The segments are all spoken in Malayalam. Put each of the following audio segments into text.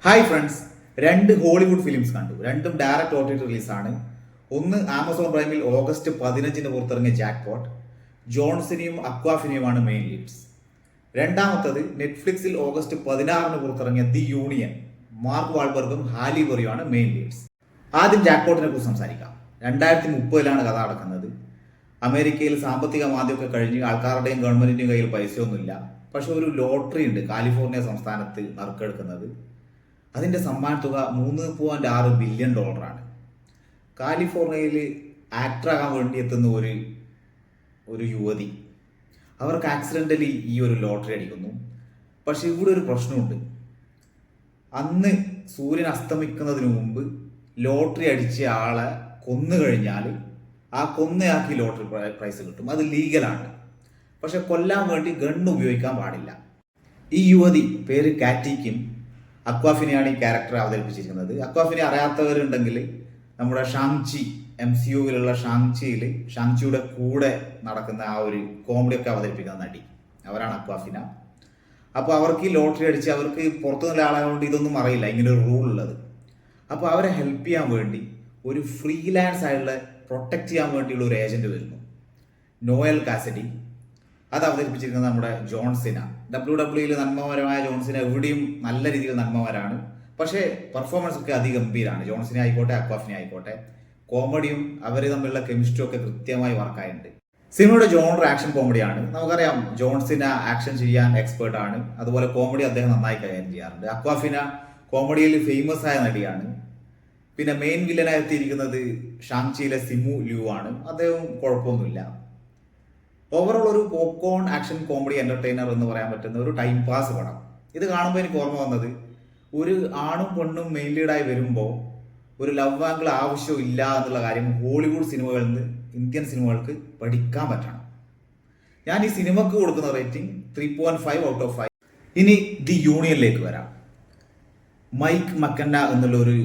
ഹായ് ഫ്രണ്ട്സ്, രണ്ട് ഹോളിവുഡ് ഫിലിംസ് കണ്ടു. രണ്ടും ഡയറക്റ്റ് OTT റിലീസാണ്. ഒന്ന് ആമസോൺ പ്രൈമിൽ ഓഗസ്റ്റ് 15-ന് പുറത്തിറങ്ങിയ ജാക്ക്പോട്ട്. ജോൺസിനെയും അക്വാഫിനെയുമാണ് മെയിൻ ലീഡ്സ്. രണ്ടാമത്തത് നെറ്റ്ഫ്ലിക്സിൽ ഓഗസ്റ്റ് 16-ന് പുറത്തിറങ്ങിയ ദി യൂണിയൻ. മാർക്ക് വാൾബർഗും ഹാലി ബെറിയുമാണ് മെയിൻ ലീഡ്സ്. ആദ്യം ജാക്ക്പോട്ടിനെ കുറിച്ച് സംസാരിക്കാം. 2030-ലാണ് കഥ നടക്കുന്നത്. അമേരിക്കയിൽ സാമ്പത്തിക മാന്ദ്യമൊക്കെ കഴിഞ്ഞ് ആൾക്കാരുടെയും ഗവൺമെന്റിന്റെയും കയ്യിൽ പൈസയൊന്നുമില്ല. പക്ഷെ ഒരു ലോട്ടറി ഉണ്ട് കാലിഫോർണിയ സംസ്ഥാനത്ത് നറുക്കെടുക്കുന്നത്. അതിൻ്റെ സമ്മാന തുക $3.6 ബില്യൺ. കാലിഫോർണിയയിൽ ആക്ടറാകാൻ വേണ്ടി എത്തുന്ന ഒരു യുവതി, അവർക്ക് ആക്സിഡൻ്റലി ഈ ഒരു ലോട്ടറി അടിക്കുന്നു. പക്ഷെ ഇവിടെ ഒരു പ്രശ്നമുണ്ട്. അന്ന് സൂര്യൻ അസ്തമിക്കുന്നതിന് മുമ്പ് ലോട്ടറി അടിച്ച ആളെ കൊന്നു കഴിഞ്ഞാൽ ആ കൊന്നയാൾക്ക് ലോട്ടറി പ്രൈസ് കിട്ടും. അത് ലീഗലാണ്. പക്ഷെ കൊല്ലാൻ വേണ്ടി ഗണ്ണ് ഉപയോഗിക്കാൻ പാടില്ല. ഈ യുവതി പേര് കാറ്റിക്കും. അക്വാഫിനെയാണ് ഈ ക്യാരക്ടർ അവതരിപ്പിച്ചിരിക്കുന്നത്. അക്വാഫിനെ അറിയാത്തവരുണ്ടെങ്കിൽ നമ്മുടെ ഷാങ്ചി, MCUവിലുള്ള ഷാങ്ചിയുടെ കൂടെ നടക്കുന്ന ആ ഒരു കോമഡിയൊക്കെ അവതരിപ്പിക്കുന്ന നടി, അവരാണ് അക്വാഫിന. അപ്പോൾ അവർക്ക് ഈ ലോട്ടറി അടിച്ച് അവർക്ക് പുറത്തുനിന്നുള്ള ആളായതുകൊണ്ട് ഇതൊന്നും അറിയില്ല, ഇങ്ങനെ ഒരു റൂൾ ഉള്ളത്. അപ്പോൾ അവരെ ഹെൽപ്പ് ചെയ്യാൻ വേണ്ടി ഒരു ഫ്രീലാൻസ് ആയിട്ടുള്ള പ്രൊട്ടക്ട് ചെയ്യാൻ വേണ്ടിയുള്ള ഒരു ഏജന്റ് വരുന്നു, നോയൽ കാസഡി. അത് അവതരിപ്പിച്ചിരിക്കുന്നത് നമ്മുടെ ജോൺസിന. WWE നന്മപരമായ ജോൺസിന എവിടെയും നല്ല രീതിയിൽ നന്മമാരാണ്. പക്ഷേ പെർഫോമൻസ് ഒക്കെ അതിഗംഭീരമാണ്. ജോൺസിനെ ആയിക്കോട്ടെ അക്വാഫിനെ ആയിക്കോട്ടെ, കോമഡിയും അവർ തമ്മിലുള്ള കെമിസ്ട്രി ഒക്കെ കൃത്യമായി വർക്കായിട്ടുണ്ട്. സിനിമയുടെ ജോണർ ആക്ഷൻ കോമഡിയാണ്. നമുക്കറിയാം ജോൺസിന ആക്ഷൻ ചെയ്യാൻ എക്സ്പേർട്ട് ആണ്. അതുപോലെ കോമഡി അദ്ദേഹം നന്നായി കൈകാര്യം ചെയ്യാറുണ്ട്. അക്വാഫിന കോമഡിയിൽ ഫേമസ് ആയ നടിയാണ്. പിന്നെ മെയിൻ വില്ലനായി എത്തിയിരിക്കുന്നത് ഷാങ്ചിയിലെ സിമു ലിയു ആണ്. അദ്ദേഹം കുഴപ്പമൊന്നുമില്ല. ഓവറോൾ ഒരു പോപ്കോൺ ആക്ഷൻ കോമഡി എന്റർടൈനർ എന്ന് പറയാൻ പറ്റുന്ന ഒരു ടൈം പാസ് പടം. ഇത് കാണുമ്പോൾ എനിക്ക് ഓർമ്മ വന്നത്, ഒരു ആണും പെണ്ണും മെയിൻ ലീഡായി വരുമ്പോൾ ഒരു ലവ് ആംഗിൾ ആവശ്യമില്ല എന്നുള്ള കാര്യം ഹോളിവുഡ് സിനിമകളിൽ നിന്ന് ഇന്ത്യൻ സിനിമകൾക്ക് പഠിക്കാൻ പറ്റണം. ഞാൻ ഈ സിനിമക്ക് കൊടുക്കുന്ന റേറ്റിംഗ് 3.5 ഔട്ട് ഓഫ് 5. ഇനി ദി യൂണിയനിലേക്ക് വരാം. മൈക്ക് മക്കന്ന എന്നുള്ളൊരു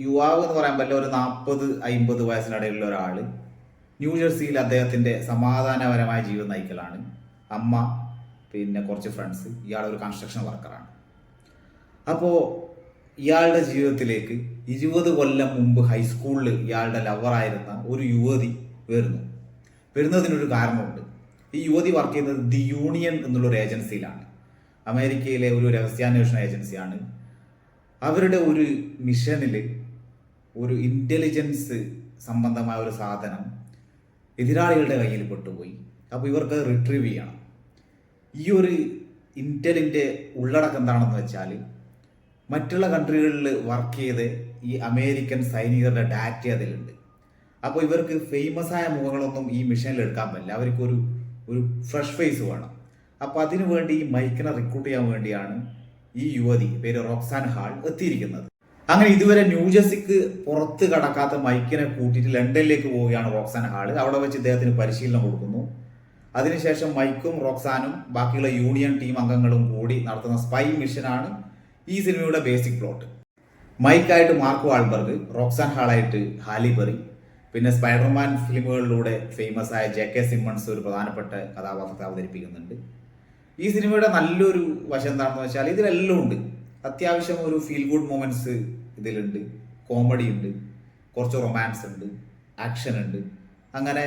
യുവാവ് എന്ന് പറയാൻ പറ്റില്ല, ഒരു 40-50 വയസ്സിനിടയിലുള്ള ഒരാൾ. ന്യൂജേഴ്സിയിൽ അദ്ദേഹത്തിൻ്റെ സമാധാനപരമായ ജീവിതം നയിക്കലാണ്. അമ്മ, പിന്നെ കുറച്ച് ഫ്രണ്ട്സ്. ഇയാളൊരു കൺസ്ട്രക്ഷൻ വർക്കറാണ്. അപ്പോൾ ഇയാളുടെ ജീവിതത്തിലേക്ക് 20 കൊല്ലം മുമ്പ് ഹൈസ്കൂളിൽ ഇയാളുടെ ലവറായിരുന്ന ഒരു യുവതി വരുന്നതിനൊരു കാരണമുണ്ട്. ഈ യുവതി വർക്ക് ചെയ്യുന്നത് ദി യൂണിയൻ എന്നുള്ളൊരു ഏജൻസിയിലാണ്. അമേരിക്കയിലെ ഒരു രഹസ്യാന്വേഷണ ഏജൻസിയാണ്. അവരുടെ ഒരു മിഷനിൽ ഒരു ഇൻ്റലിജൻസ് സംബന്ധമായ ഒരു സാധനം എതിരാളികളുടെ കയ്യിൽ പെട്ടുപോയി. അപ്പോൾ ഇവർക്ക് റിട്രീവ് ചെയ്യണം. ഈ ഒരു ഇൻ്റലിൻ്റെ ഉള്ളടക്കം എന്താണെന്ന് വെച്ചാൽ, മറ്റുള്ള കൺട്രികളിൽ വർക്ക് ചെയ്ത് ഈ അമേരിക്കൻ സൈനികരുടെ ഡാറ്റ അതിലുണ്ട്. അപ്പോൾ ഇവർക്ക് ഫേമസ് ആയ മുഖങ്ങളൊന്നും ഈ മിഷനിൽ എടുക്കാൻ പറ്റില്ല. അവർക്കൊരു ഫ്രഷ് ഫേസ് വേണം. അപ്പോൾ അതിനു വേണ്ടി ഈ മൈക്കിനെ റിക്രൂട്ട് ചെയ്യാൻ വേണ്ടിയാണ് ഈ യുവതി, പേര് റോക്സാൻ ഹാൾ, എത്തിയിരിക്കുന്നത്. അങ്ങനെ ഇതുവരെ ന്യൂജേഴ്സിക്ക് പുറത്ത് കടക്കാത്ത മൈക്കിനെ കൂട്ടിയിട്ട് ലണ്ടനിലേക്ക് പോവുകയാണ് റോക്സാൻ ഹാൾ. അവിടെ വെച്ച് ഇദ്ദേഹത്തിന് പരിശീലനം കൊടുക്കുന്നു. അതിനുശേഷം മൈക്കും റോക്സാനും ബാക്കിയുള്ള യൂണിയൻ ടീം അംഗങ്ങളും കൂടി നടത്തുന്ന സ്പൈ മിഷനാണ് ഈ സിനിമയുടെ ബേസിക് പ്ലോട്ട്. മൈക്കായിട്ട് മാർക്ക് വാൾബർഗ്, റോക്സാൻ ഹാളായിട്ട് ഹാലി ബെറി, പിന്നെ സ്പൈഡർമാൻ ഫിലിമുകളിലൂടെ ഫേമസ് ആയ JK സിമ്മൺസ് ഒരു പ്രധാനപ്പെട്ട കഥാപാത്രത്തെ അവതരിപ്പിക്കുന്നുണ്ട്. ഈ സിനിമയുടെ നല്ലൊരു വശം എന്താണെന്ന് വെച്ചാൽ ഇതിലെല്ലാം ഉണ്ട്. അത്യാവശ്യം ഒരു ഫീൽ ഗുഡ് മൊമെന്റ്സ് ഇതിലുണ്ട്, കോമഡി ഉണ്ട്, കുറച്ച് റൊമാൻസ് ഉണ്ട്, ആക്ഷൻ ഉണ്ട്. അങ്ങനെ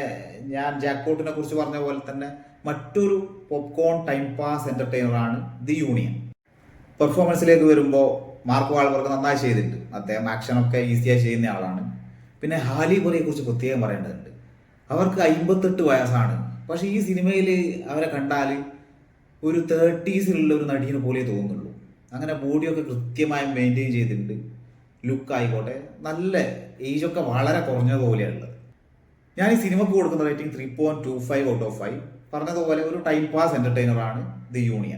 ഞാൻ ജാക്ക്പോട്ടിനെ കുറിച്ച് പറഞ്ഞ പോലെ തന്നെ മറ്റൊരു പോപ്കോൺ ടൈം പാസ് എന്റർടൈനറാണ് ദി യൂണിയൻ. പെർഫോമൻസിലേക്ക് വരുമ്പോൾ മാർക്ക് വാൾബർഗ് നന്നായി ചെയ്തിട്ടുണ്ട്. അദ്ദേഹം ആക്ഷനൊക്കെ ഈസിയായി ചെയ്യുന്ന ആളാണ്. പിന്നെ ഹാലി ബെറിയെ കുറിച്ച് പ്രത്യേകം പറയേണ്ടതുണ്ട്. അവർക്ക് 58 വയസ്സാണ്. പക്ഷെ ഈ സിനിമയിൽ അവരെ കണ്ടാൽ ഒരു 30s ഒരു നടീനെ പോലെ തോന്നുള്ളൂ. അങ്ങനെ ബോഡിയൊക്കെ കൃത്യമായി മെയിൻറ്റെയിൻ ചെയ്തിട്ടുണ്ട്. ലുക്ക് ആയിക്കോട്ടെ, നല്ല ഏജൊക്കെ വളരെ കുറഞ്ഞതുപോലെയുള്ളത്. ഞാൻ ഈ സിനിമക്ക് കൊടുക്കുന്ന റേറ്റിംഗ് 3.25 ഔട്ട് ഓഫ് 5. പറഞ്ഞതുപോലെ ഒരു ടൈം പാസ് എന്റർടൈനറാണ് ദി യൂണിയൻ.